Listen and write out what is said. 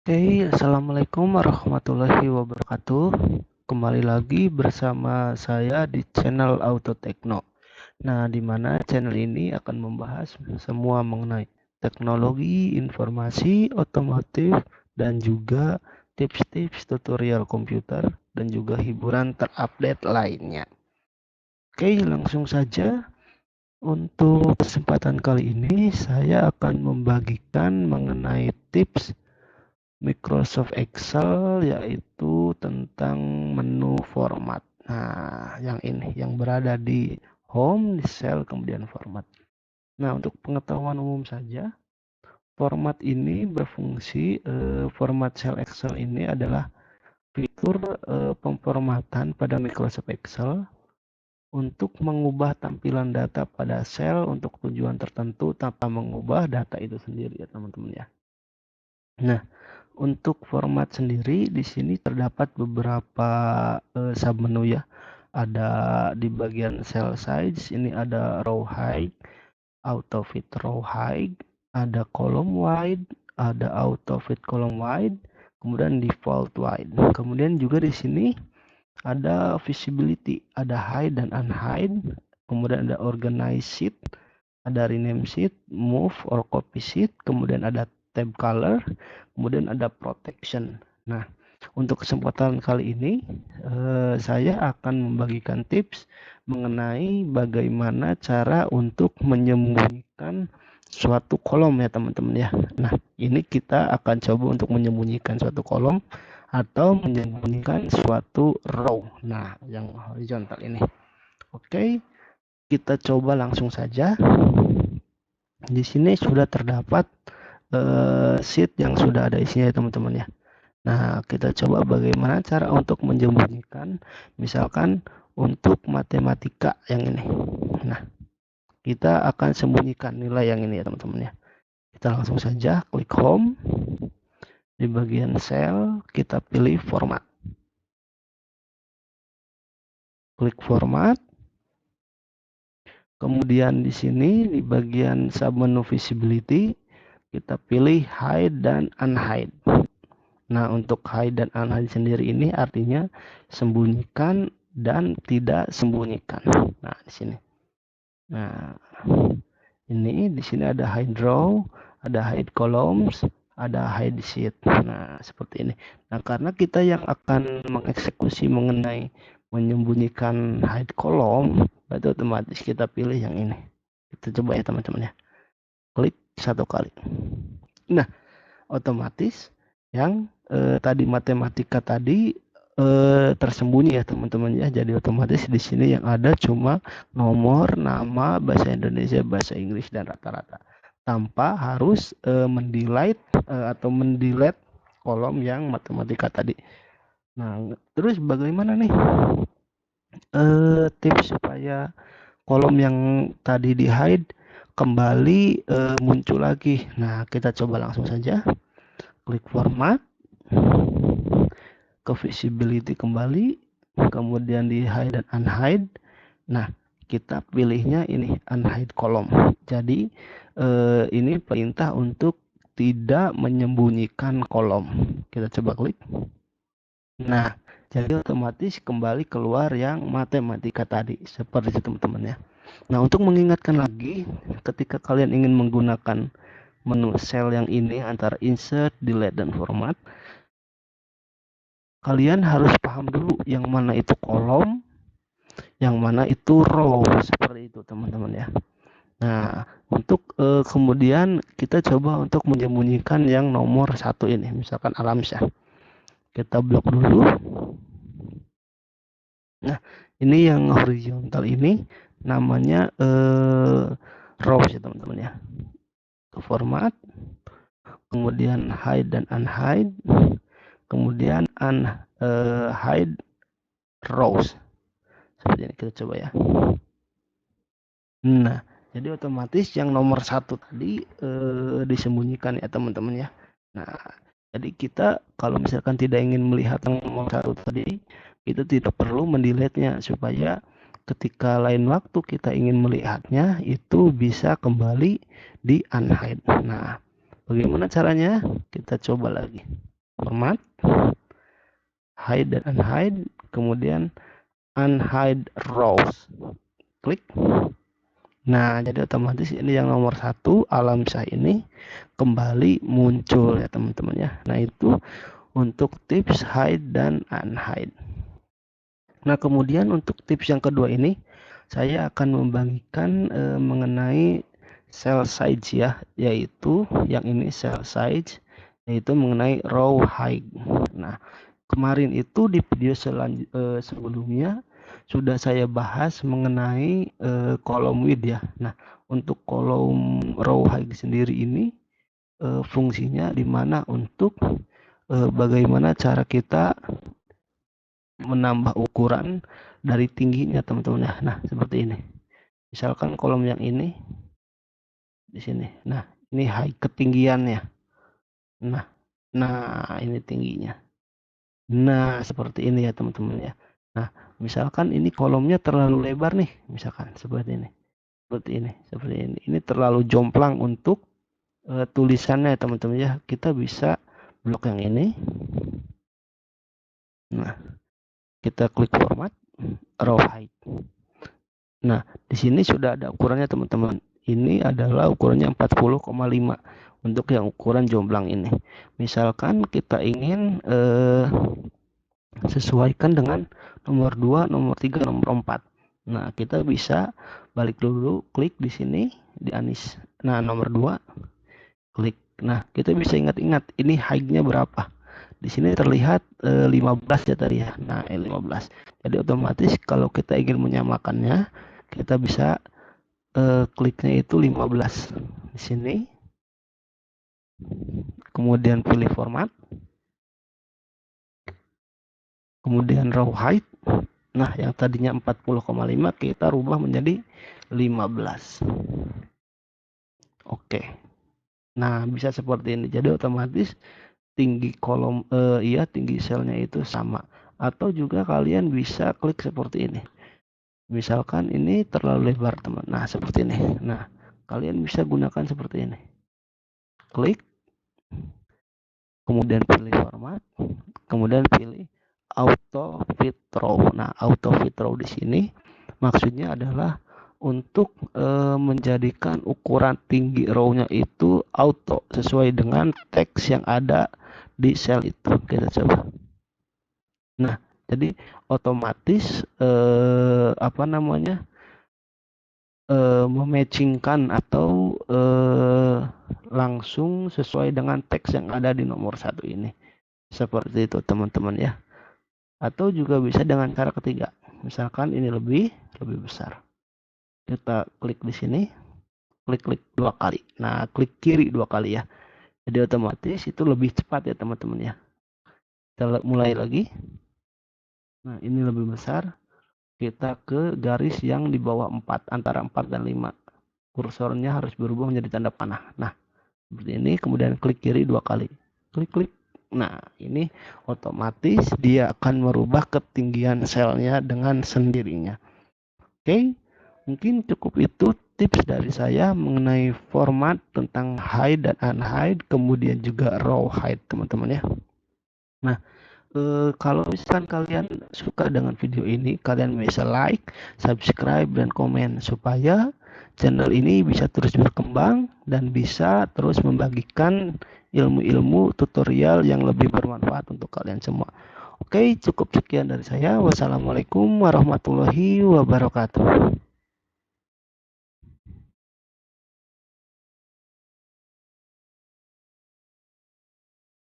Oke, assalamualaikum warahmatullahi wabarakatuh. Kembali lagi bersama saya di channel Auto Tekno. Nah, di mana channel ini akan membahas semua mengenai teknologi, informasi, otomotif, dan juga tips-tips tutorial komputer dan juga hiburan terupdate lainnya. Oke, langsung saja. Untuk kesempatan kali ini, saya akan membagikan mengenai tips Microsoft Excel, yaitu tentang menu format. Nah, yang ini yang berada di home, di cell, kemudian format. Nah, untuk pengetahuan umum saja, format ini berfungsi, format cell Excel ini adalah fitur pemformatan pada Microsoft Excel untuk mengubah tampilan data pada sel untuk tujuan tertentu tanpa mengubah data itu sendiri ya teman-teman ya. Nah, untuk format sendiri di sini terdapat beberapa submenu ya. Ada di bagian cell size ini ada row height, auto fit row height, ada column wide, ada auto fit column wide, kemudian default wide. Kemudian juga di sini ada visibility, ada hide dan unhide, kemudian ada organize sheet, ada rename sheet, move or copy sheet, kemudian ada tab color, kemudian ada protection. Nah, untuk kesempatan kali ini saya akan membagikan tips mengenai bagaimana cara untuk menyembunyikan suatu kolom ya teman-teman ya. Nah, ini kita akan coba untuk menyembunyikan suatu kolom atau menyembunyikan suatu row. Nah, yang horizontal ini. Oke, kita coba langsung saja. Di sini sudah terdapat sheet yang sudah ada isinya ya teman-teman ya. Nah, kita coba bagaimana cara untuk menyembunyikan, misalkan untuk matematika yang ini. Nah, kita akan sembunyikan nilai yang ini ya teman-teman ya. Kita langsung saja klik home. Di bagian cell, kita pilih format. Klik format. Kemudian di sini di bagian submenu visibility, kita pilih hide dan unhide. Nah, untuk hide dan unhide sendiri ini artinya sembunyikan dan tidak sembunyikan. Nah, di sini. Nah, ini di sini ada hide row, ada hide columns, ada hide sheet. Nah, seperti ini. Nah, karena kita yang akan mengeksekusi mengenai menyembunyikan hide column, berarti otomatis kita pilih yang ini. Kita coba ya teman-teman ya. Klik satu kali. Nah, otomatis yang tadi matematika tadi tersembunyi ya teman-teman ya. Jadi otomatis di sini yang ada cuma nomor, nama, bahasa Indonesia, bahasa Inggris dan rata-rata. Tanpa harus mendelete atau mendelete kolom yang matematika tadi. Nah, terus bagaimana nih tips supaya kolom yang tadi di hide kembali muncul lagi? Nah, kita coba langsung saja. Klik format, ke visibility kembali, kemudian di hide dan unhide. Nah, kita pilihnya ini unhide column. Jadi ini perintah untuk tidak menyembunyikan kolom. Kita coba klik. Nah, jadi otomatis kembali keluar yang matematika tadi. Seperti itu teman-teman ya. Nah, untuk mengingatkan lagi, ketika kalian ingin menggunakan menu cell yang ini antara insert, delete, dan format, kalian harus paham dulu yang mana itu kolom, yang mana itu row, seperti itu teman-teman ya. Nah, untuk kemudian kita coba untuk menyembunyikan yang nomor satu ini, misalkan Alamsyah. Kita blok dulu. Nah, ini yang horizontal ini namanya row ya teman-teman ya. Ke format, kemudian hide dan unhide, kemudian hide rows. Seperti ini kita coba ya. Nah, jadi otomatis yang nomor satu tadi disembunyikan ya teman-teman ya. Nah, jadi kita kalau misalkan tidak ingin melihat yang nomor satu tadi, kita tidak perlu mendelete-nya supaya ketika lain waktu kita ingin melihatnya itu bisa kembali di unhide. Nah, bagaimana caranya? Kita coba lagi. format, hide dan unhide, kemudian unhide rows, klik. Nah, jadi otomatis ini yang nomor 1 Alamsyah ini kembali muncul ya teman-teman ya. Nah, itu untuk tips hide dan unhide. Nah, kemudian untuk tips yang kedua ini saya akan membagikan mengenai cell size ya, yaitu yang ini cell size, yaitu mengenai row height. Nah, kemarin itu di video sebelumnya sudah saya bahas mengenai kolom width ya. Nah, untuk kolom row height sendiri ini fungsinya di mana untuk bagaimana cara kita menambah ukuran dari tingginya teman-teman ya. Nah, seperti ini. Misalkan kolom yang ini di sini. Nah, ini height ketinggiannya. Nah, ini tingginya. Nah, seperti ini ya teman-teman ya. Nah, misalkan ini kolomnya terlalu lebar nih, misalkan seperti ini. Seperti ini, seperti ini. Ini terlalu jomplang untuk tulisannya ya teman-teman ya. Kita bisa blok yang ini. Nah, kita klik format, row height. Nah, di sini sudah ada ukurannya teman-teman. Ini adalah ukurannya 40,5 untuk yang ukuran jomplang ini. Misalkan kita ingin sesuaikan dengan nomor 2, nomor 3, nomor 4. Nah, kita bisa balik dulu, klik di sini di Anis. Nah, nomor 2, klik. Nah, kita bisa ingat-ingat ini height-nya berapa. Di sini terlihat 15 ya tadi ya. Nah, 15. Jadi otomatis kalau kita ingin menyamakannya, kita bisa kliknya itu 15 di sini. Kemudian pilih format. Kemudian row height. Nah, yang tadinya 40,5 kita rubah menjadi 15. Oke. Nah, bisa seperti ini. Jadi otomatis tinggi kolom tinggi selnya itu sama. Atau juga kalian bisa klik seperti ini. Misalkan ini terlalu lebar, teman. Nah, seperti ini. Nah, kalian bisa gunakan seperti ini. Klik, kemudian pilih format, kemudian pilih auto fit row. Nah, auto fit row di sini maksudnya adalah untuk menjadikan ukuran tinggi row-nya itu auto sesuai dengan teks yang ada di sel itu. Kita coba. Nah, jadi otomatis mematchingkan atau langsung sesuai dengan teks yang ada di nomor 1 ini. Seperti itu teman-teman ya. Atau juga bisa dengan cara ketiga. Misalkan ini lebih besar. Kita klik di sini, klik 2 kali. Nah, klik kiri 2 kali ya. Jadi otomatis itu lebih cepat ya teman-teman ya. Kita mulai lagi. Nah, ini lebih besar. Kita ke garis yang di bawah 4, antara 4 dan 5. Kursornya harus berubah menjadi tanda panah. Nah, seperti ini, kemudian klik kiri 2 kali. Klik. Nah, ini otomatis dia akan merubah ketinggian selnya dengan sendirinya. Oke, mungkin cukup itu tips dari saya mengenai format tentang hide dan unhide, kemudian juga row height teman-teman ya. Nah, kalau misalkan kalian suka dengan video ini, kalian bisa like, subscribe, dan komen supaya channel ini bisa terus berkembang dan bisa terus membagikan ilmu-ilmu tutorial yang lebih bermanfaat untuk kalian semua. Oke, cukup sekian dari saya. Wassalamualaikum warahmatullahi wabarakatuh.